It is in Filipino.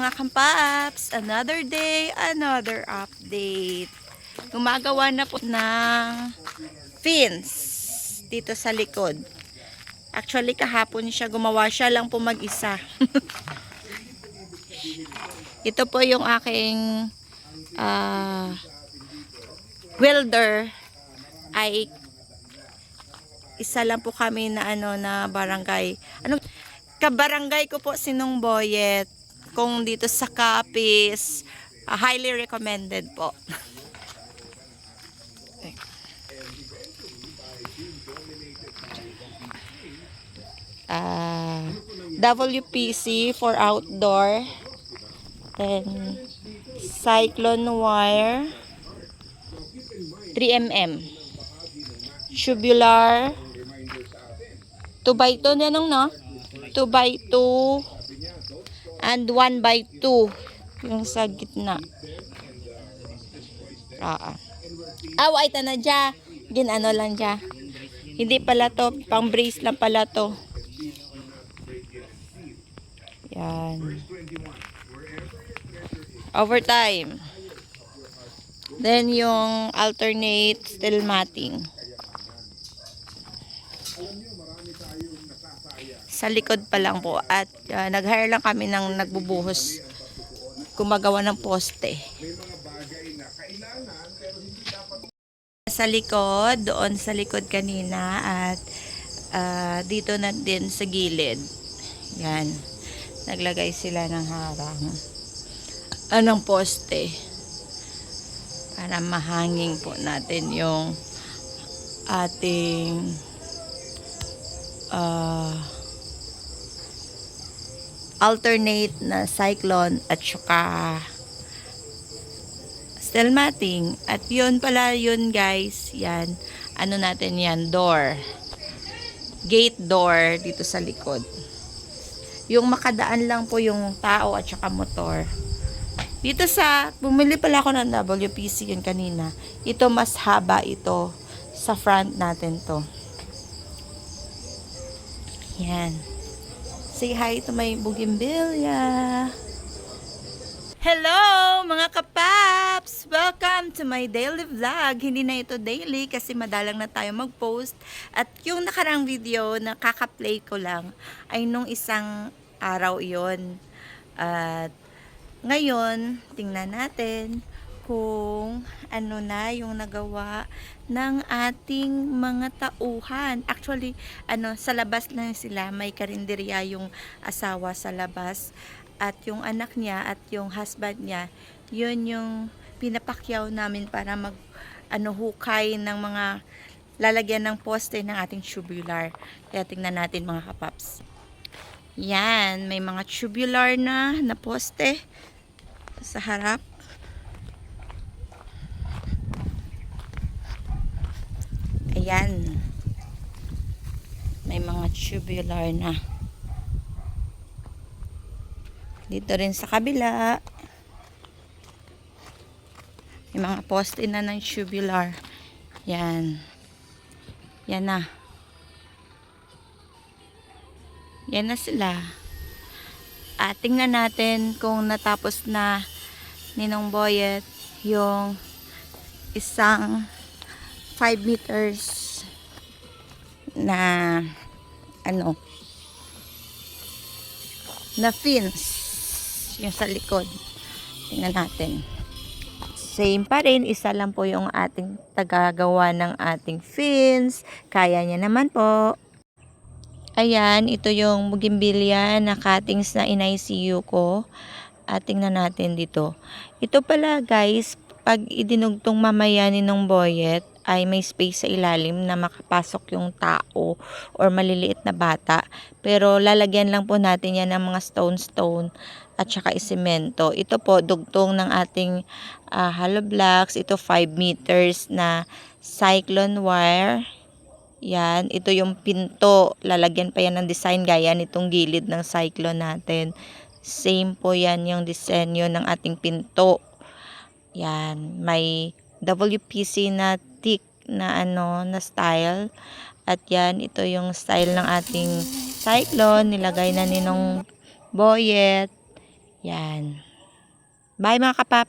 mga kampaps! Another day, another update. Gumagawa na po ng fins dito sa likod. Actually, kahapon siya gumawa. Siya lang po mag-isa. Ito po yung aking welder. Ay isa lang po kami na na barangay. Kabarangay ko po Sinong Boyet. Kung dito sa Capiz, highly recommended po. WPC for outdoor. Then cyclone wire 3mm. Tubular 2x2 nanong no? 2x2 and 1x2 yung sa gitna. Ita na dya. Ginano lang dya. Hindi pala to. Pang brace lang pala to. Yan. Overtime. Then yung alternate steel matting. Sa likod pa lang po. At nag-hire lang kami ng nagbubuhos. Gumagawa ng poste. Sa likod, doon sa likod kanina at dito na din sa gilid. Yan. Naglagay sila ng harang. Anong poste. Para mahanging po natin yung ating alternate na cyclone at saka steel matting. At yun pala yun guys, yan, ano natin yan, door, gate door dito sa likod. Yung makadaan lang po yung tao at saka motor. Dito sa, bumili pala ako ng WPC yun kanina. Ito mas haba ito sa front natin to. Yan. Say hi to my bougainvillea. Hello mga kapaps! Welcome to my daily vlog. Hindi na ito daily kasi madalang na tayo mag-post. At yung nakarang video na kaka-play ko lang ay nung isang araw yon. At ngayon, tingnan natin kung ano na yung nagawa ng ating mga tauhan. Actually, sa labas lang sila. May karinderya yung asawa sa labas. At yung anak niya at yung husband niya, yun yung pinapakyaw namin para hukay ng mga lalagyan ng poste ng ating tubular. Kaya tingnan natin mga kapaps. Yan, may mga tubular na poste sa harap. Ayan. May mga tubular na. Dito rin sa kabila. May mga poste na ng tubular. Yan. Yan na. Yan na sila. At tingnan natin kung natapos na ni Ninong Boyet yung isang 5 meters na na fence yung sa likod. Tingnan natin. Same pa rin, isa lang po yung ating tagagawa ng ating fence. Kaya niya naman po. Ayan, ito yung bougainvillea na cuttings na in-ICU ko. At tingnan natin dito. Ito pala guys, pag idinugtong mamaya ni Ninong Boyet, ay may space sa ilalim na makapasok yung tao or maliliit na bata. Pero lalagyan lang po natin yan ng mga stone at saka isemento. Ito po, dugtong ng ating hollow blocks. Ito 5 meters na cyclone wire. Yan, ito yung pinto. Lalagyan pa yan ng design gaya nitong gilid ng cyclone natin. Same po yan yung disenyo ng ating pinto. Yan, may WPC na thick na na style. At yan, ito yung style ng ating cyclone. Nilagay na ni Ninong Boyet. Yan. Bye mga kapap.